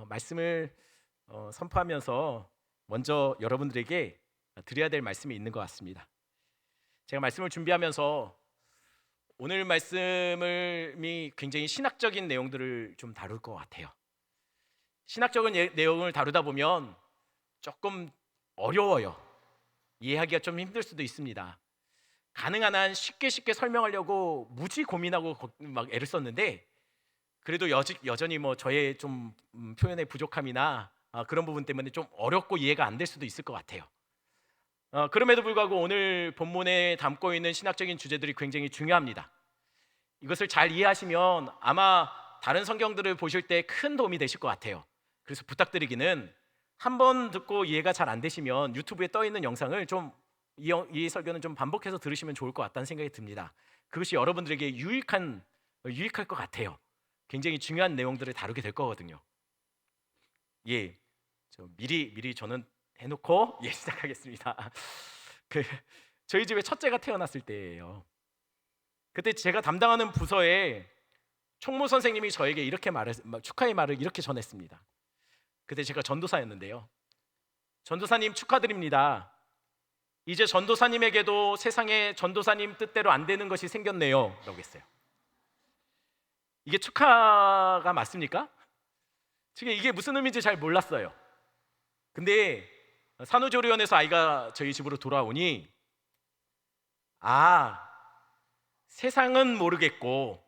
말씀을 선포하면서 먼저 여러분들에게 드려야 될 말씀이 있는 것 같습니다. 제가 말씀을 준비하면서 오늘 말씀이 굉장히 신학적인 내용들을 좀 다룰 것 같아요. 신학적인 내용을 다루다 보면 조금 어려워요. 이해하기가 좀 힘들 수도 있습니다. 가능한 한 쉽게 설명하려고 무지 고민하고 막 애를 썼는데, 그래도 여전히 뭐 저의 좀 표현의 부족함이나 그런 부분 때문에 좀 어렵고 이해가 안 될 수도 있을 것 같아요. 그럼에도 불구하고 오늘 본문에 담고 있는 신학적인 주제들이 굉장히 중요합니다. 이것을 잘 이해하시면 아마 다른 성경들을 보실 때 큰 도움이 되실 것 같아요. 그래서 부탁드리기는, 한 번 듣고 이해가 잘 안 되시면 유튜브에 떠 있는 영상을 이 설교는 좀 반복해서 들으시면 좋을 것 같다는 생각이 듭니다. 그것이 여러분들에게 유익할 것 같아요. 굉장히 중요한 내용들을 다루게 될 거거든요. 예, 미리 저는 해놓고 시작하겠습니다. 저희 집에 첫째가 태어났을 때예요. 그때 제가 담당하는 부서에 총무 선생님이 저에게 축하의 말을 이렇게 전했습니다. 그때 제가 전도사였는데요. 전도사님 축하드립니다. 이제 전도사님에게도 세상에 전도사님 뜻대로 안 되는 것이 생겼네요 라고 했어요. 이게 축하가 맞습니까? 지금 이게 무슨 의미인지 잘 몰랐어요. 근데 산후조리원에서 아이가 저희 집으로 돌아오니, 세상은 모르겠고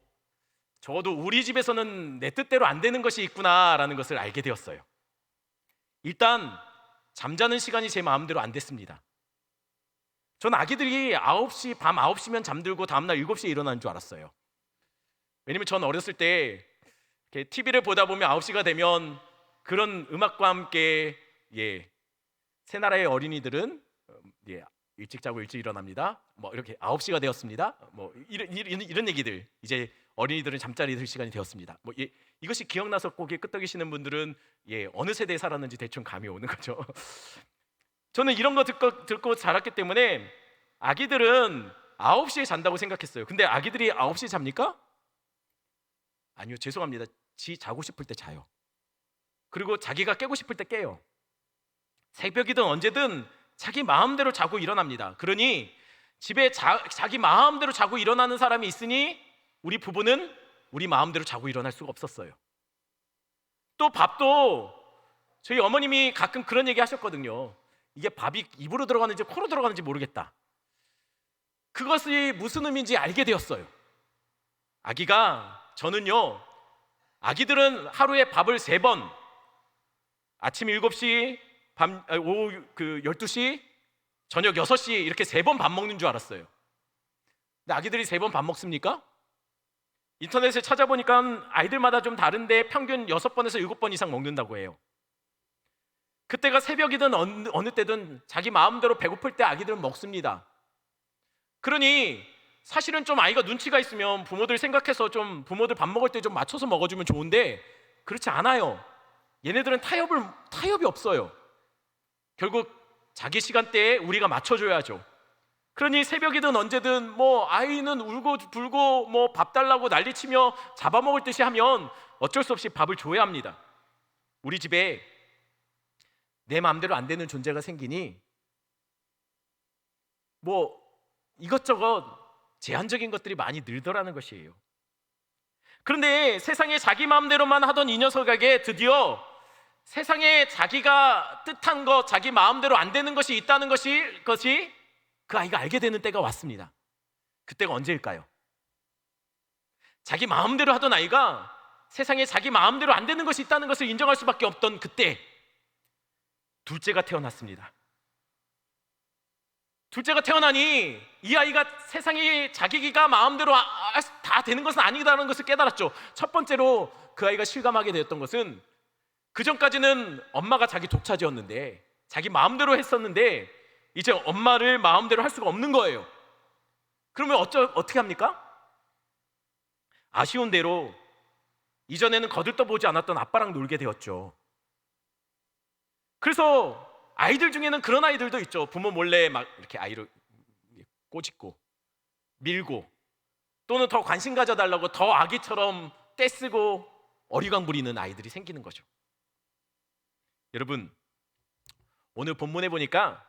적어도 우리 집에서는 내 뜻대로 안 되는 것이 있구나라는 것을 알게 되었어요. 일단 잠자는 시간이 제 마음대로 안 됐습니다. 전 아기들이 밤 9시면 잠들고 다음날 7시에 일어나는 줄 알았어요. 왜냐면 전 어렸을 때 TV를 보다 보면 9시가 되면 그런 음악과 함께 새나라의 어린이들은 일찍 자고 일찍 일어납니다. 뭐 이렇게 9시가 되었습니다. 뭐 이런 얘기들, 이제 어린이들은 잠자리 들 시간이 되었습니다. 뭐 이것이 기억나서 고개 끄덕이시는 분들은 어느 세대에 살았는지 대충 감이 오는 거죠. 저는 이런 거 듣고 자랐기 때문에 아기들은 9시에 잔다고 생각했어요. 근데 아기들이 9시에 잡니까? 아니요, 죄송합니다. 지 자고 싶을 때 자요. 그리고 자기가 깨고 싶을 때 깨요. 새벽이든 언제든 자기 마음대로 자고 일어납니다. 그러니 집에 자기 마음대로 자고 일어나는 사람이 있으니 우리 부부는 우리 마음대로 자고 일어날 수가 없었어요. 또 밥도 저희 어머님이 가끔 그런 얘기 하셨거든요. 이게 밥이 입으로 들어가는지 코로 들어가는지 모르겠다. 그것이 무슨 의미인지 알게 되었어요. 아기들은 하루에 밥을 3번, 아침 7시, 오후 12시, 저녁 6시 이렇게 3번 밥 먹는 줄 알았어요. 근데 아기들이 3번 밥 먹습니까? 인터넷에 찾아보니까 아이들마다 좀 다른데 평균 6번에서 7번 이상 먹는다고 해요. 그때가 새벽이든 어느 때든 자기 마음대로 배고플 때 아기들은 먹습니다. 그러니 사실은 좀 아이가 눈치가 있으면 부모들 생각해서 좀 부모들 밥 먹을 때 좀 맞춰서 먹어주면 좋은데, 그렇지 않아요. 얘네들은 타협이 없어요. 결국 자기 시간대에 우리가 맞춰줘야죠. 그러니 새벽이든 언제든 뭐 아이는 울고 불고 뭐 밥 달라고 난리치며 잡아먹을 듯이 하면 어쩔 수 없이 밥을 줘야 합니다. 우리 집에 내 마음대로 안 되는 존재가 생기니 뭐 이것저것 제한적인 것들이 많이 늘더라는 것이에요. 그런데 세상에 자기 마음대로만 하던 이 녀석에게 드디어 세상에 자기가 뜻한 것, 자기 마음대로 안 되는 것이 있다는 것이 그 아이가 알게 되는 때가 왔습니다. 그때가 언제일까요? 자기 마음대로 하던 아이가 세상에 자기 마음대로 안 되는 것이 있다는 것을 인정할 수밖에 없던 그때 둘째가 태어났습니다. 둘째가 태어나니 이 아이가 세상에 자기가 마음대로 다 되는 것은 아니다라는 것을 깨달았죠. 첫 번째로 그 아이가 실감하게 되었던 것은, 그 전까지는 엄마가 자기 독차지였는데 자기 마음대로 했었는데 이제 엄마를 마음대로 할 수가 없는 거예요. 그러면 어떻게 합니까? 아쉬운 대로 이전에는 거들떠보지 않았던 아빠랑 놀게 되었죠. 그래서 아이들 중에는 그런 아이들도 있죠. 부모 몰래 막 이렇게 아이를 꼬집고 밀고, 또는 더 관심 가져달라고 더 아기처럼 떼쓰고 어리광 부리는 아이들이 생기는 거죠. 여러분, 오늘 본문에 보니까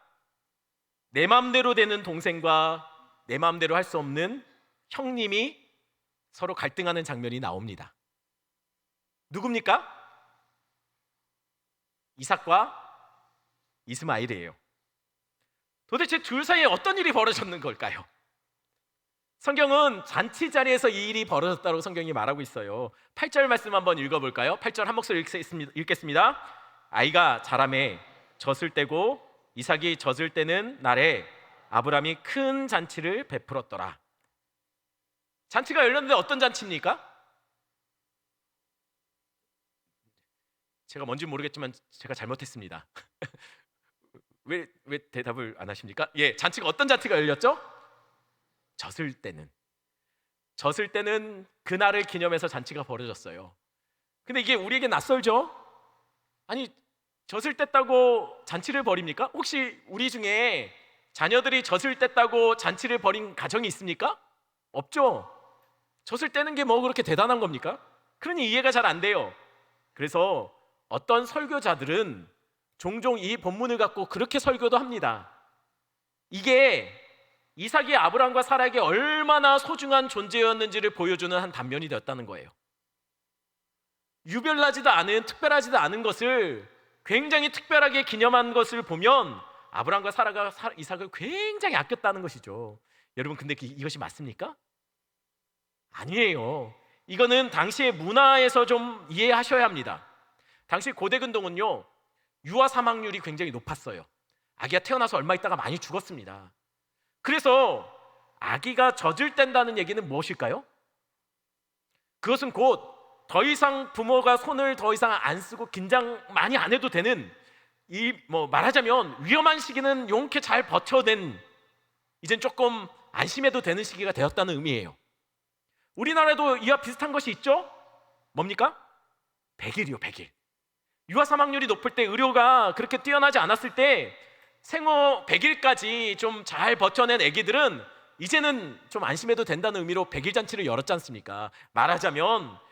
내 마음대로 되는 동생과 내 마음대로 할 수 없는 형님이 서로 갈등하는 장면이 나옵니다. 누굽니까? 이삭과 이스마엘이에요. 도대체 둘 사이에 어떤 일이 벌어졌는 걸까요? 성경은 잔치 자리에서 이 일이 벌어졌다고 성경이 말하고 있어요. 8절 말씀 한번 읽어볼까요? 8절 한 목소리 읽겠습니다. 아이가 자라매 젖을 떼고 이삭이 젖을 떼는 날에 아브람이 큰 잔치를 베풀었더라. 잔치가 열렸는데 어떤 잔치입니까? 제가 뭔지 모르겠지만 제가 잘못했습니다. 왜 대답을 안 하십니까? 예, 잔치가 어떤 잔치가 열렸죠? 젖을 때는 그날을 기념해서 잔치가 벌어졌어요. 근데 이게 우리에게 낯설죠? 아니, 젖을 뗐다고 잔치를 벌입니까? 혹시 우리 중에 자녀들이 젖을 뗐다고 잔치를 벌인 가정이 있습니까? 없죠? 젖을 떼는 게 뭐 그렇게 대단한 겁니까? 그러니 이해가 잘 안 돼요. 그래서 어떤 설교자들은 종종 이 본문을 갖고 그렇게 설교도 합니다. 이게 이삭이 아브람과 사라에게 얼마나 소중한 존재였는지를 보여주는 한 단면이 되었다는 거예요. 유별나지도 않은, 특별하지도 않은 것을 굉장히 특별하게 기념한 것을 보면 아브람과 사라가 이삭을 굉장히 아꼈다는 것이죠. 여러분, 근데 이것이 맞습니까? 아니에요. 이거는 당시의 문화에서 좀 이해하셔야 합니다. 당시 고대 근동은요, 유아 사망률이 굉장히 높았어요. 아기가 태어나서 얼마 있다가 많이 죽었습니다. 그래서 아기가 젖을 뗀다는 얘기는 무엇일까요? 그것은 곧 더 이상 부모가 손을 더 이상 안 쓰고 긴장 많이 안 해도 되는, 말하자면 위험한 시기는 용케 잘 버텨낸, 이젠 조금 안심해도 되는 시기가 되었다는 의미예요. 우리나라에도 이와 비슷한 것이 있죠? 뭡니까? 100일이요, 100일. 유아 사망률이 높을 때, 의료가 그렇게 뛰어나지 않았을 때 생후 100일까지 좀 잘 버텨낸 아기들은 이제는 좀 안심해도 된다는 의미로 100일 잔치를 열었지 않습니까? 말하자면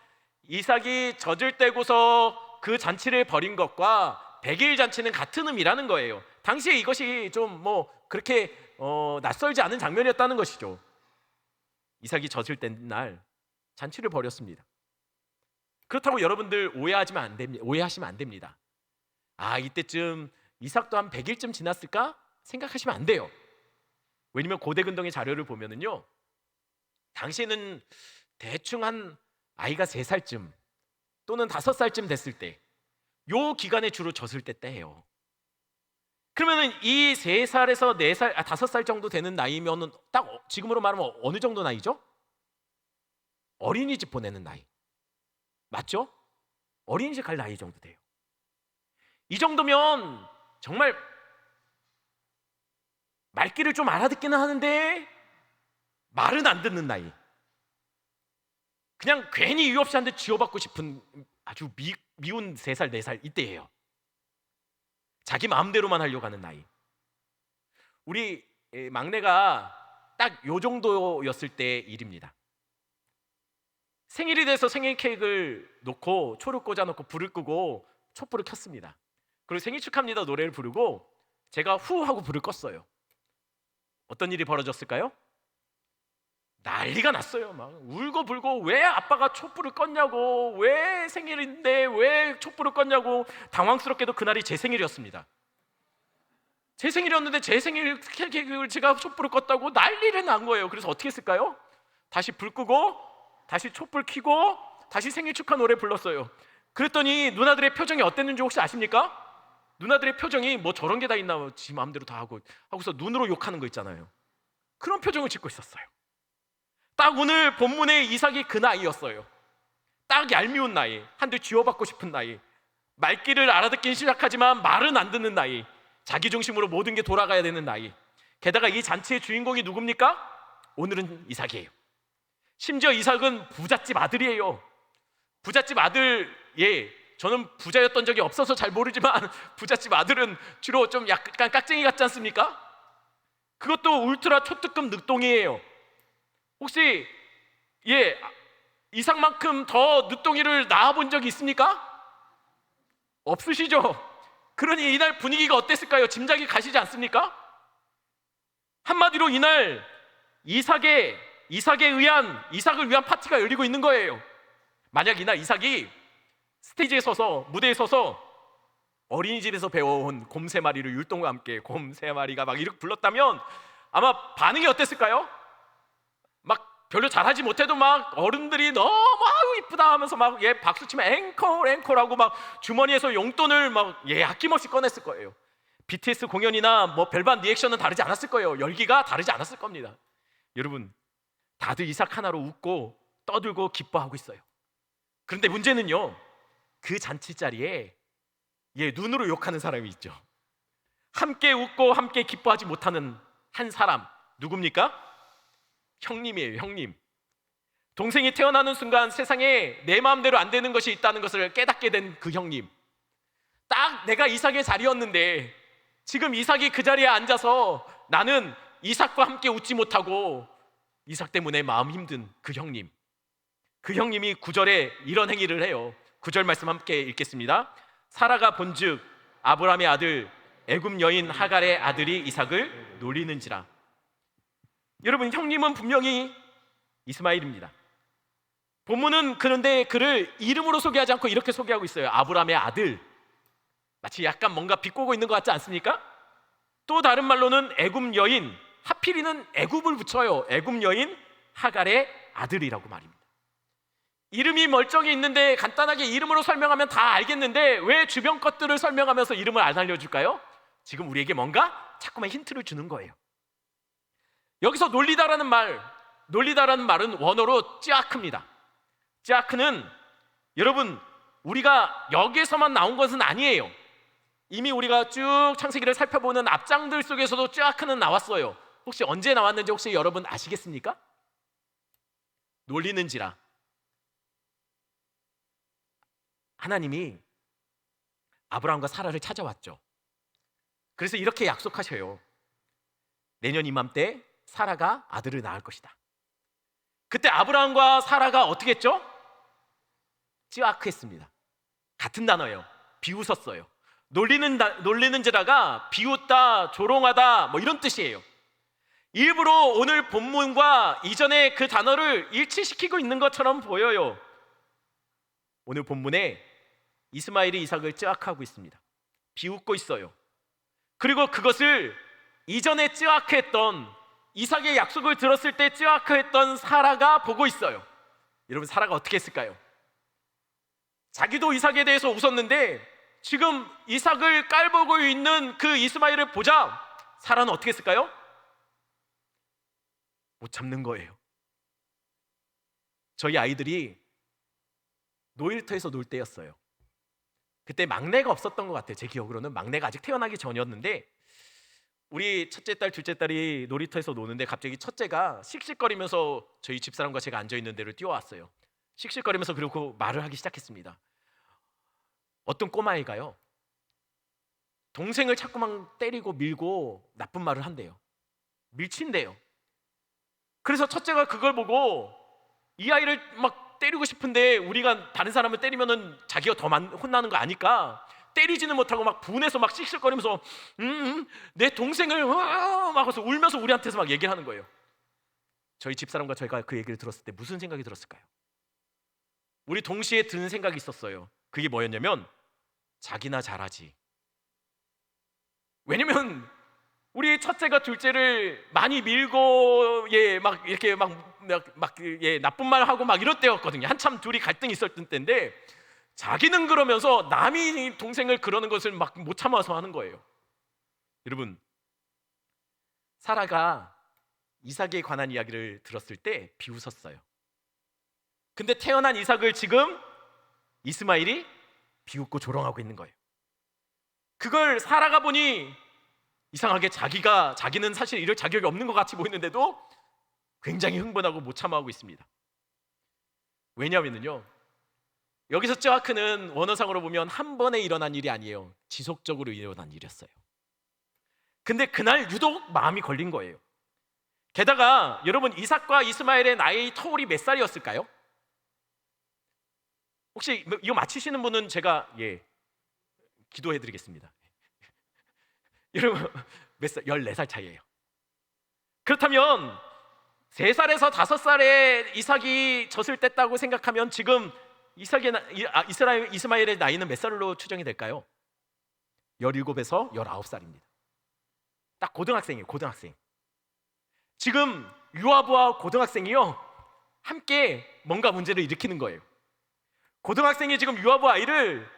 이삭이 젖을 떼고서 그 잔치를 벌인 것과 100일 잔치는 같은 의미라는 거예요. 당시에 이것이 좀 그렇게 낯설지 않은 장면이었다는 것이죠. 이삭이 젖을 뗀 날 잔치를 벌였습니다. 그렇다고 여러분들 오해하시면 안 됩니다. 아, 이때쯤 이삭도 한 100일쯤 지났을까? 생각하시면 안 돼요. 왜냐면 고대 근동의 자료를 보면은요, 당시에는 대충 한 아이가 3살쯤 또는 5살쯤 됐을 때, 요 기간에 주로 젖을 뗐다 해요. 그러면은 이 3살에서 4살, 5살 정도 되는 나이면은 딱 지금으로 말하면 어느 정도 나이죠? 어린이집 보내는 나이. 맞죠? 어린이집 갈 나이 정도 돼요. 이 정도면 정말 말귀를 좀 알아듣기는 하는데 말은 안 듣는 나이. 그냥 괜히 이유 없이 한 대 쥐어받고 싶은 아주 미운 3살, 4살 이때예요. 자기 마음대로만 하려고 하는 나이. 우리 막내가 딱 요 정도였을 때 일입니다. 생일이 돼서 생일 케이크를 놓고 초를 꽂아놓고 불을 끄고 촛불을 켰습니다. 그리고 생일 축하합니다 노래를 부르고 제가 후 하고 불을 껐어요. 어떤 일이 벌어졌을까요? 난리가 났어요. 막 울고 불고, 왜 아빠가 촛불을 껐냐고, 왜 생일인데 왜 촛불을 껐냐고. 당황스럽게도 그날이 제 생일이었습니다. 제 생일이었는데 제 생일 케이크를 제가 촛불을 껐다고 난리를 난 거예요. 그래서 어떻게 했을까요? 다시 불 끄고 다시 촛불 켜고 다시 생일 축하 노래 불렀어요. 그랬더니 누나들의 표정이 어땠는지 혹시 아십니까? 누나들의 표정이 뭐 저런 게 다 있나, 지 마음대로 다 하고서 눈으로 욕하는 거 있잖아요. 그런 표정을 짓고 있었어요. 딱 오늘 본문의 이삭이 그 나이였어요. 딱 얄미운 나이, 한 대 쥐어받고 싶은 나이, 말귀를 알아듣긴 시작하지만 말은 안 듣는 나이, 자기 중심으로 모든 게 돌아가야 되는 나이. 게다가 이 잔치의 주인공이 누굽니까? 오늘은 이삭이에요. 심지어 이삭은 부잣집 아들이에요. 부잣집 아들, 저는 부자였던 적이 없어서 잘 모르지만 부잣집 아들은 주로 좀 약간 깍쟁이 같지 않습니까? 그것도 울트라 초특급 늦둥이에요. 혹시 이삭만큼 더 늦둥이를 낳아본 적이 있습니까? 없으시죠? 그러니 이날 분위기가 어땠을까요? 짐작이 가시지 않습니까? 한마디로 이날 이삭을 위한 파티가 열리고 있는 거예요. 만약 이날 이삭이 스테이지에 서서, 무대에 서서 어린이집에서 배워온 곰 3마리를 율동과 함께 곰 3마리가 막 이렇게 불렀다면 아마 반응이 어땠을까요? 막 별로 잘하지 못해도 막 어른들이 너무 아유 이쁘다 하면서 막 박수치면 앵콜하고 막 주머니에서 용돈을 막 아낌없이 꺼냈을 거예요. BTS 공연이나 뭐 별반 리액션은 다르지 않았을 거예요. 열기가 다르지 않았을 겁니다. 여러분, 다들 이삭 하나로 웃고 떠들고 기뻐하고 있어요. 그런데 문제는요, 그 잔치 자리에 눈으로 욕하는 사람이 있죠. 함께 웃고 함께 기뻐하지 못하는 한 사람, 누굽니까? 형님이에요. 형님. 동생이 태어나는 순간 세상에 내 마음대로 안 되는 것이 있다는 것을 깨닫게 된 그 형님. 딱 내가 이삭의 자리였는데 지금 이삭이 그 자리에 앉아서 나는 이삭과 함께 웃지 못하고 이삭 때문에 마음 힘든 그 형님. 그 형님이 9절에 이런 행위를 해요. 9절 말씀 함께 읽겠습니다. 사라가 본즉 아브라함의 아들 애굽 여인 하갈의 아들이 이삭을 놀리는지라. 여러분, 형님은 분명히 이스마엘입니다. 본문은 그런데 그를 이름으로 소개하지 않고 이렇게 소개하고 있어요. 아브라함의 아들. 마치 약간 뭔가 비꼬고 있는 것 같지 않습니까? 또 다른 말로는 애굽 여인, 하필이는 애굽을 붙여요. 애굽 여인 하갈의 아들이라고 말입니다. 이름이 멀쩡히 있는데 간단하게 이름으로 설명하면 다 알겠는데 왜 주변 것들을 설명하면서 이름을 안 알려줄까요? 지금 우리에게 뭔가 자꾸만 힌트를 주는 거예요. 여기서 놀리다라는 말은 원어로 쯔아크입니다. 쯔아크는 여러분, 우리가 여기에서만 나온 것은 아니에요. 이미 우리가 쭉 창세기를 살펴보는 앞장들 속에서도 쯔아크는 나왔어요. 혹시 언제 나왔는지 혹시 여러분 아시겠습니까? 놀리는지라. 하나님이 아브라함과 사라를 찾아왔죠. 그래서 이렇게 약속하셔요. 내년 이맘때 사라가 아들을 낳을 것이다. 그때 아브라함과 사라가 어떻게 했죠? 쯔아크했습니다. 같은 단어예요. 비웃었어요. 놀리는지라가 비웃다, 조롱하다 뭐 이런 뜻이에요. 일부러 오늘 본문과 이전에 그 단어를 일치시키고 있는 것처럼 보여요. 오늘 본문에 이스마엘이 이삭을 쯔아크하고 있습니다. 비웃고 있어요. 그리고 그것을 이전에 쯔아크했던, 이삭의 약속을 들었을 때 쯔아크했던 사라가 보고 있어요. 여러분, 사라가 어떻게 했을까요? 자기도 이삭에 대해서 웃었는데 지금 이삭을 깔보고 있는 그 이스마엘을 보자 사라는 어떻게 했을까요? 못 참는 거예요. 저희 아이들이 놀이터에서 놀 때였어요. 그때 막내가 없었던 것 같아요. 제 기억으로는 막내가 아직 태어나기 전이었는데 우리 첫째 딸, 둘째 딸이 놀이터에서 노는데 갑자기 첫째가 씩씩거리면서 저희 집사람과 제가 앉아있는 데를 뛰어왔어요. 씩씩거리면서 그리고 말을 하기 시작했습니다. 어떤 꼬마애가요, 동생을 자꾸만 때리고 밀고 나쁜 말을 한대요. 밀친대요. 그래서 첫째가 그걸 보고 이 아이를 막 때리고 싶은데 우리가 다른 사람을 때리면은 자기가 더 혼나는 거 아니까 때리지는 못하고 막 분해서 막 씩씩거리면서 내 동생을 막 해서 울면서 우리한테서 막 얘기를 하는 거예요. 저희 집사람과 저희가 그 얘기를 들었을 때 무슨 생각이 들었을까요? 우리 동시에 드는 생각이 있었어요. 그게 뭐였냐면 자기나 잘하지. 왜냐면 우리 첫째가 둘째를 많이 밀고 막 이렇게 나쁜 말 하고 막 이럴 때였거든요. 한참 둘이 갈등이 있었던 때인데 자기는 그러면서 남이 동생을 그러는 것을 막 못 참아서 하는 거예요. 여러분, 사라가 이삭에 관한 이야기를 들었을 때 비웃었어요. 근데 태어난 이삭을 지금 이스마엘이 비웃고 조롱하고 있는 거예요. 그걸 사라가 보니 이상하게 자기는 사실 이럴 자격이 없는 것 같이 보이는데도 굉장히 흥분하고 못 참아하고 있습니다. 왜냐하면요, 여기서 쯔아크는 원어상으로 보면 한 번에 일어난 일이 아니에요. 지속적으로 일어난 일이었어요. 근데 그날 유독 마음이 걸린 거예요. 게다가 여러분, 이삭과 이스마엘의 나이 터울이 몇 살이었을까요? 혹시 이거 맞히시는 분은 제가 기도해 드리겠습니다. 여러분 몇 살? 14살 차이예요. 그렇다면 3살에서 5살에 이삭이 젖을 뗐다고 생각하면 지금 이스마엘의 나이는 몇 살로 추정이 될까요? 17에서 19살입니다. 딱 고등학생이에요. 고등학생. 지금 요아브와 고등학생이요 함께 뭔가 문제를 일으키는 거예요. 고등학생이 지금 요아브 아이를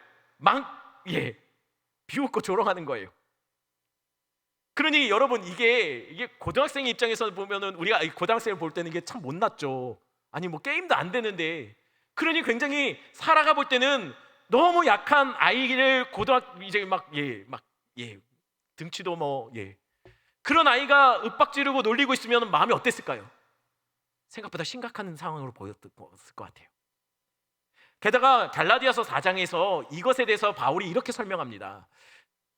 비웃고 조롱하는 거예요. 그러니 여러분 이게 고등학생 입장에서 보면은 우리가 고등학생을 볼 때는 이게 참 못났죠. 아니 뭐 게임도 안 되는데, 그러니 굉장히 사라가 볼 때는 너무 약한 아이를 이제 등치도 그런 아이가 윽박지르고 놀리고 있으면 마음이 어땠을까요? 생각보다 심각한 상황으로 보였을 것 같아요. 게다가 갈라디아서 4장에서 이것에 대해서 바울이 이렇게 설명합니다.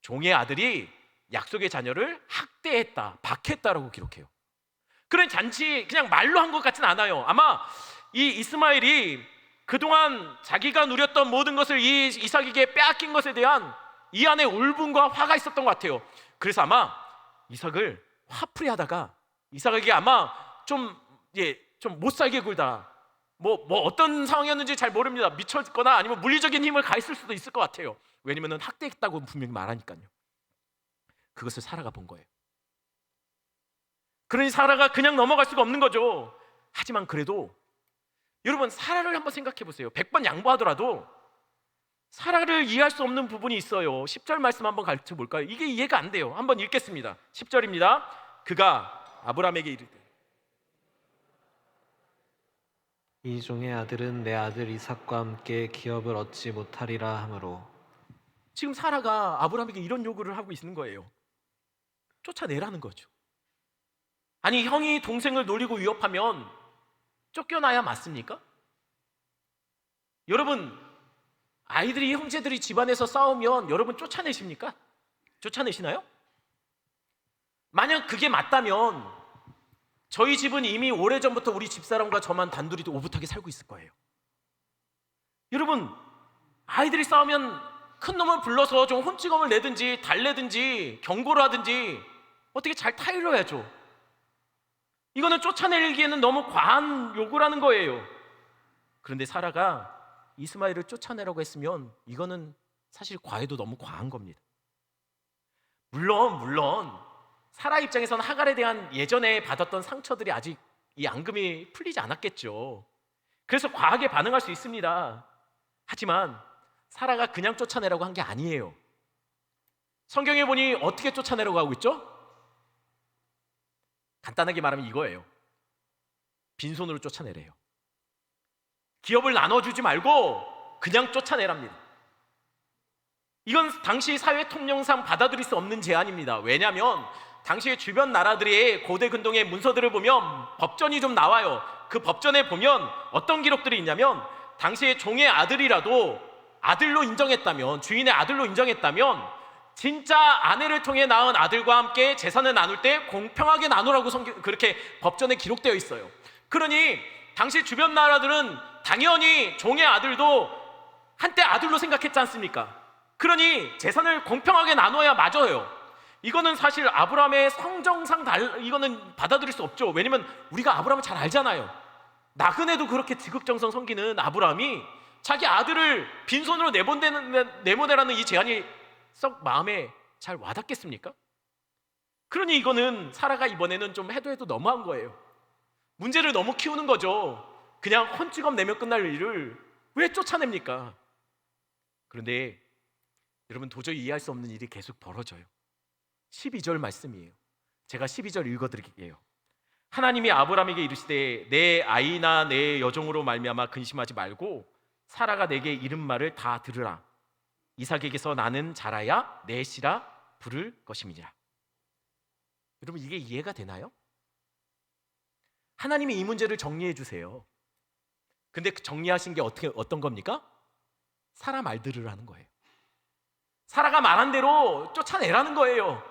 종의 아들이 약속의 자녀를 학대했다, 박했다라고 기록해요. 그런 잔치 그냥 말로 한 것 같진 않아요. 아마 이 이스마엘이 그동안 자기가 누렸던 모든 것을 이 이삭에게 빼앗긴 것에 대한 이 안에 울분과 화가 있었던 것 같아요. 그래서 아마 이삭을 화풀이하다가 이삭에게 아마 좀 못 살게 굴다, 뭐 어떤 상황이었는지 잘 모릅니다. 미쳤거나 아니면 물리적인 힘을 가했을 수도 있을 것 같아요. 왜냐면은 학대했다고 분명히 말하니까요. 그것을 사라가 본 거예요. 그러니 사라가 그냥 넘어갈 수가 없는 거죠. 하지만 그래도 여러분 사라를 한번 생각해 보세요. 100번 양보하더라도 사라를 이해할 수 없는 부분이 있어요. 10절 말씀 한번 가르쳐 볼까요? 이게 이해가 안 돼요. 한번 읽겠습니다. 10절입니다. 그가 아브라함에게 이르되 이 종의 아들은 내 아들 이삭과 함께 기업을 얻지 못하리라 하므로. 지금 사라가 아브라함에게 이런 요구를 하고 있는 거예요. 쫓아내라는 거죠. 아니 형이 동생을 노리고 위협하면 쫓겨나야 맞습니까? 여러분 형제들이 집안에서 싸우면 여러분 쫓아내십니까? 쫓아내시나요? 만약 그게 맞다면 저희 집은 이미 오래전부터 우리 집사람과 저만 단둘이 오붓하게 살고 있을 거예요. 여러분 아이들이 싸우면 큰 놈을 불러서 좀 혼찌검을 내든지 달래든지 경고를 하든지 어떻게 잘 타일러야죠. 이거는 쫓아내기에는 너무 과한 요구라는 거예요. 그런데 사라가 이스마엘을 쫓아내라고 했으면 이거는 사실 과해도 너무 과한 겁니다. 물론 사라 입장에서는 하갈에 대한 예전에 받았던 상처들이 아직 이 앙금이 풀리지 않았겠죠. 그래서 과하게 반응할 수 있습니다. 하지만 사라가 그냥 쫓아내라고 한 게 아니에요. 성경에 보니 어떻게 쫓아내라고 하고 있죠? 간단하게 말하면 이거예요. 빈손으로 쫓아내래요. 기업을 나눠주지 말고 그냥 쫓아내랍니다. 이건 당시 사회 통념상 받아들일 수 없는 제안입니다. 왜냐하면 당시의 주변 나라들의 고대 근동의 문서들을 보면 법전이 좀 나와요. 그 법전에 보면 어떤 기록들이 있냐면 당시의 종의 아들이라도 아들로 인정했다면, 주인의 아들로 인정했다면 진짜 아내를 통해 낳은 아들과 함께 재산을 나눌 때 공평하게 나누라고 그렇게 법전에 기록되어 있어요. 그러니 당시 주변 나라들은 당연히 종의 아들도 한때 아들로 생각했지 않습니까? 그러니 재산을 공평하게 나눠야 맞아요. 이거는 사실 아브라함의 성정상 이거는 받아들일 수 없죠. 왜냐면 우리가 아브라함을 잘 알잖아요. 나그네도 그렇게 지극정성 섬기는 아브라함이 자기 아들을 빈손으로 내보내라는 이 제안이 썩 마음에 잘 와닿겠습니까? 그러니 이거는 사라가 이번에는 좀 해도 너무한 거예요. 문제를 너무 키우는 거죠. 그냥 혼찌검 내면 끝날 일을 왜 쫓아냅니까? 그런데 여러분 도저히 이해할 수 없는 일이 계속 벌어져요. 12절 말씀이에요. 제가 12절 읽어드릴게요. 하나님이 아브라함에게 이르시되 내 아이나 내 여종으로 말미암아 근심하지 말고 사라가 내게 이른 말을 다 들으라. 이삭에게서 나는 자라야 내 씨라 부를 것임이니라. 여러분 이게 이해가 되나요? 하나님이 이 문제를 정리해 주세요. 근데 그 정리하신 게 어떤 겁니까? 사라 말 들으라는 거예요. 사라가 말한 대로 쫓아내라는 거예요.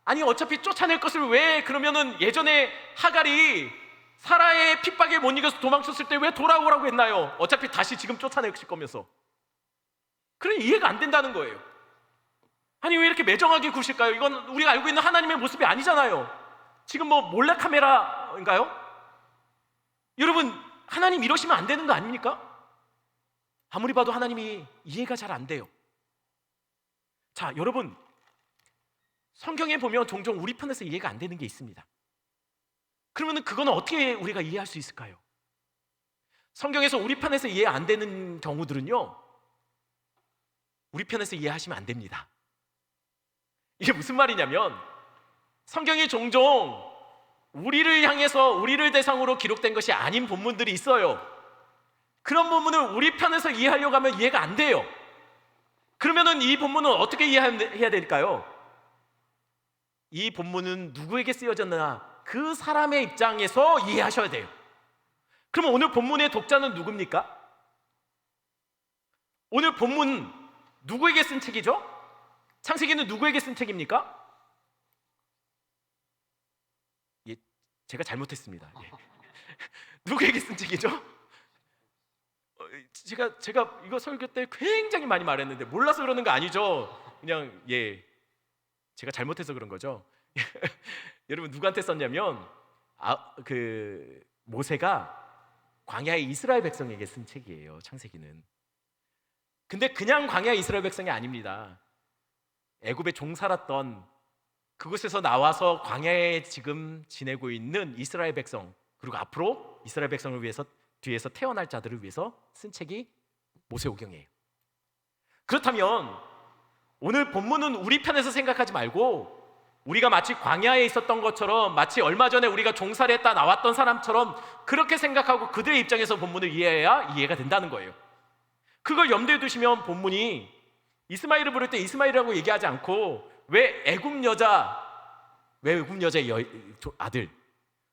아니 어차피 쫓아낼 것을 왜 그러면은 예전에 하갈이 사라의 핍박에 못 이겨서 도망쳤을 때 왜 돌아오라고 했나요? 어차피 다시 지금 쫓아내실 거면서. 그래 이해가 안 된다는 거예요. 아니 왜 이렇게 매정하게 구실까요? 이건 우리가 알고 있는 하나님의 모습이 아니잖아요. 지금 뭐 몰래카메라인가요? 여러분, 하나님 이러시면 안 되는 거 아닙니까? 아무리 봐도 하나님이 이해가 잘 안 돼요. 자, 여러분, 성경에 보면 종종 우리 편에서 이해가 안 되는 게 있습니다. 그러면 그거는 어떻게 우리가 이해할 수 있을까요? 성경에서 우리 편에서 이해 안 되는 경우들은요, 우리 편에서 이해하시면 안 됩니다. 이게 무슨 말이냐면, 성경이 종종 우리를 향해서 우리를 대상으로 기록된 것이 아닌 본문들이 있어요. 그런 본문을 우리 편에서 이해하려고 하면 이해가 안 돼요. 그러면은 이 본문은 어떻게 이해해야 될까요? 이 본문은 누구에게 쓰여졌나, 그 사람의 입장에서 이해하셔야 돼요. 그러면 오늘 본문의 독자는 누굽니까? 오늘 본문 누구에게 쓴 책이죠? 창세기는 누구에게 쓴 책입니까? 예, 제가 잘못했습니다. 예. 누구에게 쓴 책이죠? 제가 이거 설교 때 굉장히 많이 말했는데 몰라서 그러는 거 아니죠? 그냥 제가 잘못해서 그런 거죠. 여러분, 누구한테 썼냐면 모세가 광야의 이스라엘 백성에게 쓴 책이에요, 창세기는. 근데 그냥 광야의 이스라엘 백성이 아닙니다. 애굽에 종 살았던, 그곳에서 나와서 광야에 지금 지내고 있는 이스라엘 백성, 그리고 앞으로 이스라엘 백성을 위해서 뒤에서 태어날 자들을 위해서 쓴 책이 모세오경이에요. 그렇다면 오늘 본문은 우리 편에서 생각하지 말고, 우리가 마치 광야에 있었던 것처럼, 마치 얼마 전에 우리가 종살이했다 나왔던 사람처럼 그렇게 생각하고 그들의 입장에서 본문을 이해해야 이해가 된다는 거예요. 그걸 염두에 두시면 본문이 이스마엘을 부를 때 이스마엘이라고 얘기하지 않고 왜 애굽 여자의 아들,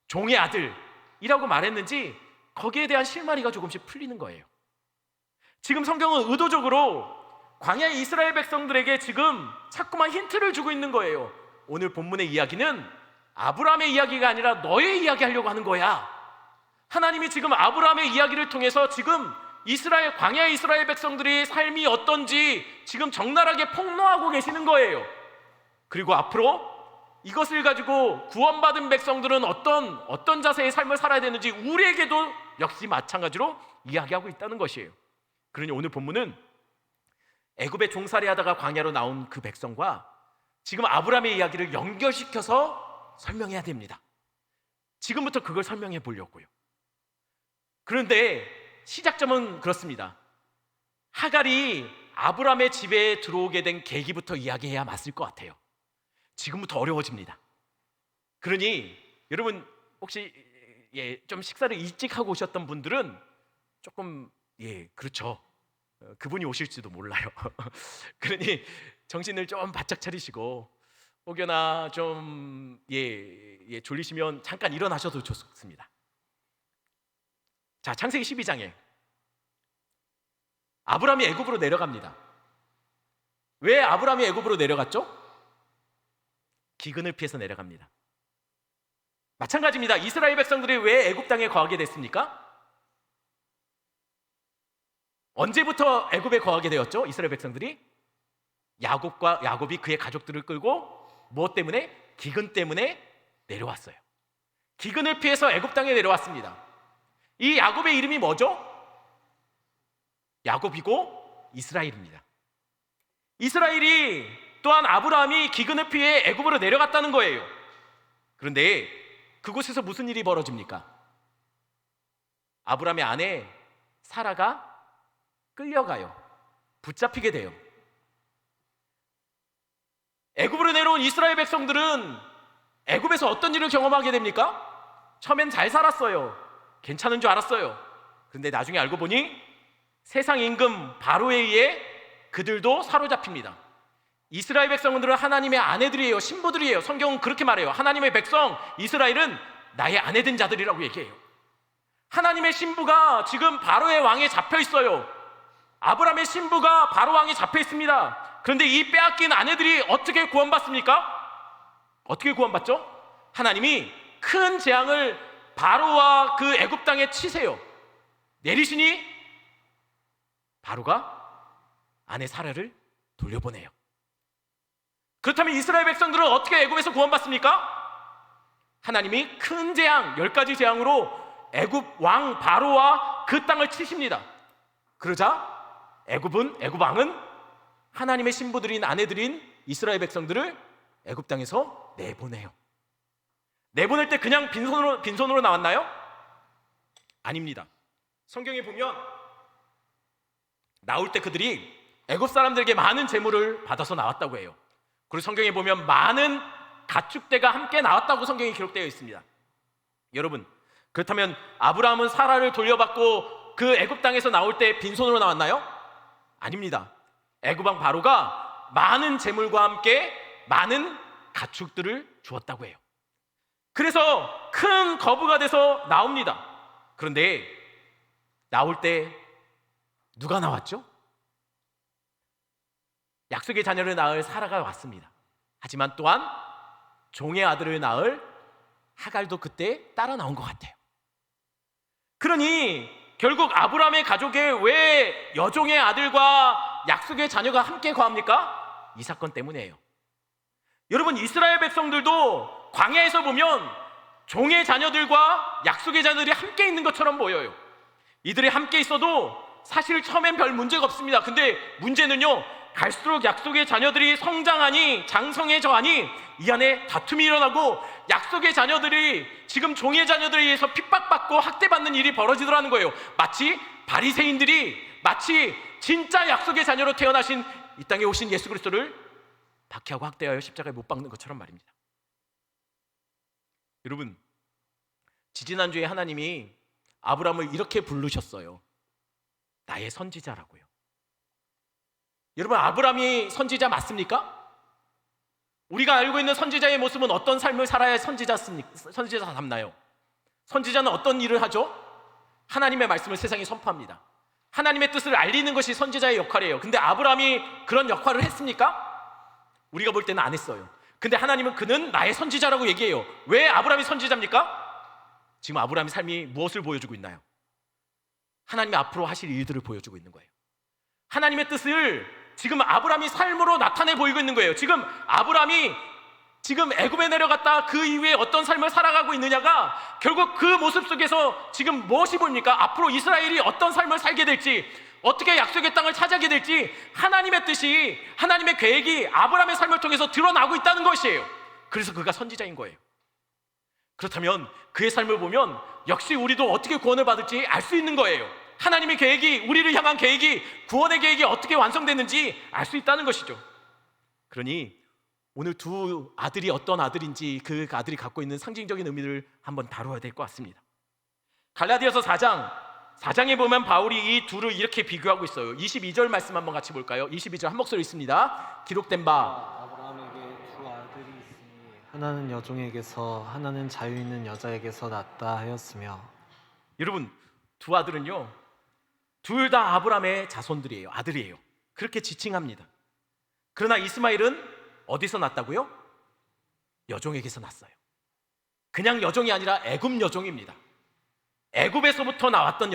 종의 아들이라고 말했는지 거기에 대한 실마리가 조금씩 풀리는 거예요. 지금 성경은 의도적으로 광야의 이스라엘 백성들에게 지금 자꾸만 힌트를 주고 있는 거예요. 오늘 본문의 이야기는 아브라함의 이야기가 아니라 너의 이야기 하려고 하는 거야. 하나님이 지금 아브라함의 이야기를 통해서 지금 광야의 이스라엘 백성들의 삶이 어떤지 지금 적나라하게 폭로하고 계시는 거예요. 그리고 앞으로 이것을 가지고 구원받은 백성들은 어떤 자세의 삶을 살아야 되는지 우리에게도 역시 마찬가지로 이야기하고 있다는 것이에요. 그러니 오늘 본문은 애굽에 종살이하다가 광야로 나온 그 백성과 지금 아브라함의 이야기를 연결시켜서 설명해야 됩니다. 지금부터 그걸 설명해 보려고요. 그런데 시작점은 그렇습니다. 하갈이 아브라함의 집에 들어오게 된 계기부터 이야기해야 맞을 것 같아요. 지금부터 어려워집니다. 그러니 여러분, 혹시 좀 식사를 일찍 하고 오셨던 분들은 조금 그렇죠, 그분이 오실지도 몰라요. 그러니 정신을 좀 바짝 차리시고, 혹여나 좀 졸리시면 잠깐 일어나셔도 좋습니다. 자, 창세기 12장에 아브라함이 애굽으로 내려갑니다. 왜 아브라함이 애굽으로 내려갔죠? 기근을 피해서 내려갑니다. 마찬가지입니다. 이스라엘 백성들이 왜 애굽 땅에 거하게 됐습니까? 언제부터 애굽에 거하게 되었죠? 이스라엘 백성들이 야곱이 그의 가족들을 끌고 무엇 때문에? 기근 때문에 내려왔어요. 기근을 피해서 애굽 땅에 내려왔습니다. 이 야곱의 이름이 뭐죠? 야곱이고 이스라엘입니다. 이스라엘이 또한 아브라함이 기근을 피해 애굽으로 내려갔다는 거예요. 그런데 그곳에서 무슨 일이 벌어집니까? 아브라함의 아내 사라가 끌려가요. 붙잡히게 돼요. 애굽으로 내려온 이스라엘 백성들은 애굽에서 어떤 일을 경험하게 됩니까? 처음엔 잘 살았어요. 괜찮은 줄 알았어요. 그런데 나중에 알고 보니 세상 임금 바로에 의해 그들도 사로잡힙니다. 이스라엘 백성들은 하나님의 아내들이에요. 신부들이에요. 성경은 그렇게 말해요. 하나님의 백성 이스라엘은 나의 아내 된 자들이라고 얘기해요. 하나님의 신부가 지금 바로의 왕에 잡혀 있어요. 아브라함의 신부가 바로 왕에 잡혀 있습니다. 그런데 이 빼앗긴 아내들이 어떻게 구원받습니까? 어떻게 구원받죠? 하나님이 큰 재앙을 바로와 그 애굽 땅에 치세요. 내리시니 바로가 아내 사라를 돌려보내요. 그렇다면 이스라엘 백성들은 어떻게 애굽에서 구원받습니까? 하나님이 큰 재앙, 10가지 재앙으로 애굽 왕 바로와 그 땅을 치십니다. 그러자 애굽 왕은 하나님의 신부들인 아내들인 이스라엘 백성들을 애굽 땅에서 내보내요. 내보낼 때 그냥 빈손으로 나왔나요? 아닙니다. 성경에 보면 나올 때 그들이 애굽 사람들에게 많은 재물을 받아서 나왔다고 해요. 그리고 성경에 보면 많은 가축대가 함께 나왔다고 성경에 기록되어 있습니다. 여러분, 그렇다면 아브라함은 사라를 돌려받고 그 애굽 땅에서 나올 때 빈손으로 나왔나요? 아닙니다. 애굽 왕 바로가 많은 재물과 함께 많은 가축들을 주었다고 해요. 그래서 큰 거부가 돼서 나옵니다. 그런데 나올 때 누가 나왔죠? 약속의 자녀를 낳을 사라가 왔습니다. 하지만 또한 종의 아들을 낳을 하갈도 그때 따라 나온 것 같아요. 그러니 결국 아브라함의 가족에 왜 여종의 아들과 약속의 자녀가 함께 거합니까? 이 사건 때문이에요. 여러분, 이스라엘 백성들도 광야에서 보면 종의 자녀들과 약속의 자녀들이 함께 있는 것처럼 보여요. 이들이 함께 있어도 사실 처음엔 별 문제가 없습니다. 근데 문제는요, 갈수록 약속의 자녀들이 성장하니 장성해져하니 이 안에 다툼이 일어나고 약속의 자녀들이 지금 종의 자녀들에 의해서 핍박받고 학대받는 일이 벌어지더라는 거예요. 마치 바리새인들이 마치 진짜 약속의 자녀로 태어나신 이 땅에 오신 예수 그리스도를 박해하고 학대하여 십자가에 못 박는 것처럼 말입니다. 여러분, 지지난주에 하나님이 아브라함을 이렇게 부르셨어요. 나의 선지자라고요. 여러분, 아브라함이 선지자 맞습니까? 우리가 알고 있는 선지자의 모습은 어떤 삶을 살아야 선지자답나요? 선지자는 어떤 일을 하죠? 하나님의 말씀을 세상에 선포합니다. 하나님의 뜻을 알리는 것이 선지자의 역할이에요. 근데 아브라함이 그런 역할을 했습니까? 우리가 볼 때는 안 했어요. 근데 하나님은 그는 나의 선지자라고 얘기해요. 왜 아브라함이 선지자입니까? 지금 아브라함의 삶이 무엇을 보여주고 있나요? 하나님이 앞으로 하실 일들을 보여주고 있는 거예요. 하나님의 뜻을 지금 아브라함이 삶으로 나타내 보이고 있는 거예요. 지금 아브라함이 지금 애굽에 내려갔다 그 이후에 어떤 삶을 살아가고 있느냐가 결국 그 모습 속에서 지금 무엇이 보입니까? 앞으로 이스라엘이 어떤 삶을 살게 될지, 어떻게 약속의 땅을 차지하게 될지 하나님의 뜻이, 하나님의 계획이 아브라함의 삶을 통해서 드러나고 있다는 것이에요. 그래서 그가 선지자인 거예요. 그렇다면 그의 삶을 보면 역시 우리도 어떻게 구원을 받을지 알 수 있는 거예요. 하나님의 계획이, 우리를 향한 계획이, 구원의 계획이 어떻게 완성됐는지 알 수 있다는 것이죠. 그러니 오늘 두 아들이 어떤 아들인지 그 아들이 갖고 있는 상징적인 의미를 한번 다루어야 될 것 같습니다. 갈라디아서 4장에 보면 바울이 이 둘을 이렇게 비교하고 있어요. 22절 말씀 한번 같이 볼까요? 22절 한 목소리 있습니다. 기록된 바 아브라함에게 두 아들이 있으니 하나는 여종에게서 하나는 자유 있는 여자에게서 났다 하였으며. 여러분, 두 아들은요, 둘 다 아브라함의 자손들이에요. 아들이에요. 그렇게 지칭합니다. 그러나 이스마엘은 어디서 났다고요? 여종에게서 났어요. 그냥 여종이 아니라 애굽 여종입니다. 애굽에서부터 나왔던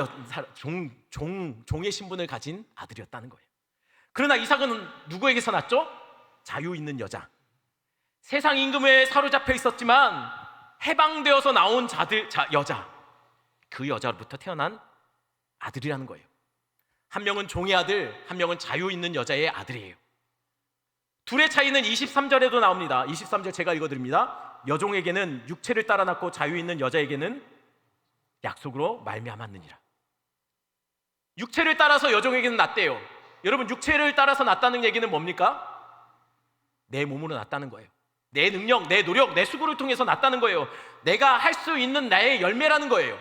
종의 신분을 가진 아들이었다는 거예요. 그러나 이삭은 누구에게서 났죠? 자유 있는 여자. 세상 임금에 사로잡혀 있었지만 해방되어서 나온 여자, 그 여자로부터 태어난 아들이라는 거예요. 한 명은 종의 아들, 한 명은 자유 있는 여자의 아들이에요. 둘의 차이는 23절에도 나옵니다. 23절 제가 읽어드립니다. 여종에게는 육체를 따라 낳고 자유 있는 여자에게는 약속으로 말미암았느니라. 육체를 따라서 여종에게는 낳대요. 여러분, 육체를 따라서 낳다는 얘기는 뭡니까? 내 몸으로 낳다는 거예요. 내 능력, 내 노력, 내 수고를 통해서 낳다는 거예요. 내가 할 수 있는 나의 열매라는 거예요.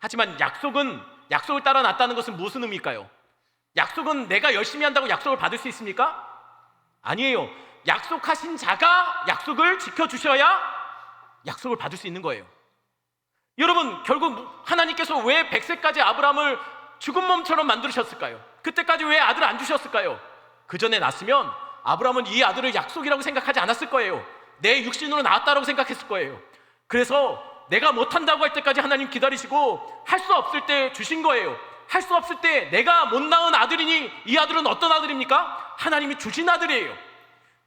하지만 약속을 따라 낳다는 것은 무슨 의미일까요? 약속은 내가 열심히 한다고 약속을 받을 수 있습니까? 아니에요. 약속하신 자가 약속을 지켜주셔야 약속을 받을 수 있는 거예요. 여러분, 결국 하나님께서 왜 100세까지 아브라함을 죽은 몸처럼 만드셨을까요? 그때까지 왜 아들을 안 주셨을까요? 그 전에 낳았으면 아브라함은 이 아들을 약속이라고 생각하지 않았을 거예요. 내 육신으로 낳았다라고 생각했을 거예요. 그래서 내가 못한다고 할 때까지 하나님 기다리시고 할 수 없을 때 주신 거예요. 할 수 없을 때 내가 못 낳은 아들이니 이 아들은 어떤 아들입니까? 하나님이 주신 아들이에요.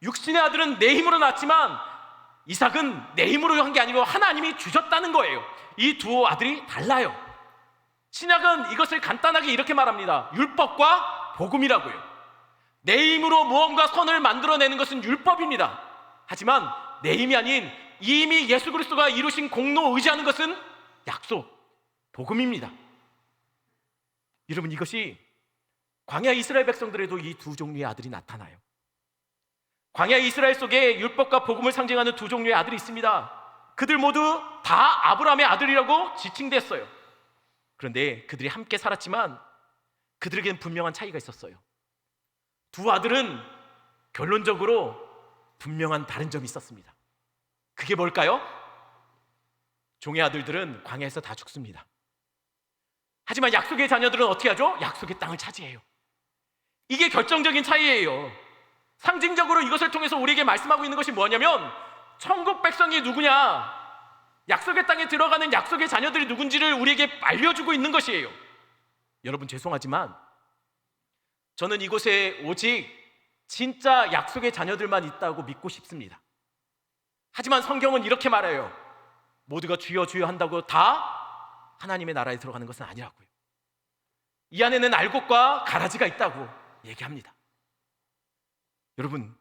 육신의 아들은 내 힘으로 낳았지만 이삭은 내 힘으로 한 게 아니고 하나님이 주셨다는 거예요. 이 두 아들이 달라요. 신약은 이것을 간단하게 이렇게 말합니다. 율법과 복음이라고요. 내 힘으로 무언가 선을 만들어내는 것은 율법입니다. 하지만 내 힘이 아닌 이미 예수 그리스도가 이루신 공로 의지하는 것은 약속, 복음입니다. 여러분, 이것이 광야 이스라엘 백성들에도 이 두 종류의 아들이 나타나요. 광야 이스라엘 속에 율법과 복음을 상징하는 두 종류의 아들이 있습니다. 그들 모두 다 아브라함의 아들이라고 지칭됐어요. 그런데 그들이 함께 살았지만 그들에게는 분명한 차이가 있었어요. 두 아들은 결론적으로 분명한 다른 점이 있었습니다. 그게 뭘까요? 종의 아들들은 광야에서 다 죽습니다. 하지만 약속의 자녀들은 어떻게 하죠? 약속의 땅을 차지해요. 이게 결정적인 차이예요. 상징적으로 이것을 통해서 우리에게 말씀하고 있는 것이 뭐냐면, 천국 백성이 누구냐, 약속의 땅에 들어가는 약속의 자녀들이 누군지를 우리에게 알려주고 있는 것이에요. 여러분, 죄송하지만 저는 이곳에 오직 진짜 약속의 자녀들만 있다고 믿고 싶습니다. 하지만 성경은 이렇게 말해요. 모두가 주여 주여 한다고 다 하나님의 나라에 들어가는 것은 아니라고요. 이 안에는 알곡과 가라지가 있다고 얘기합니다. 여러분,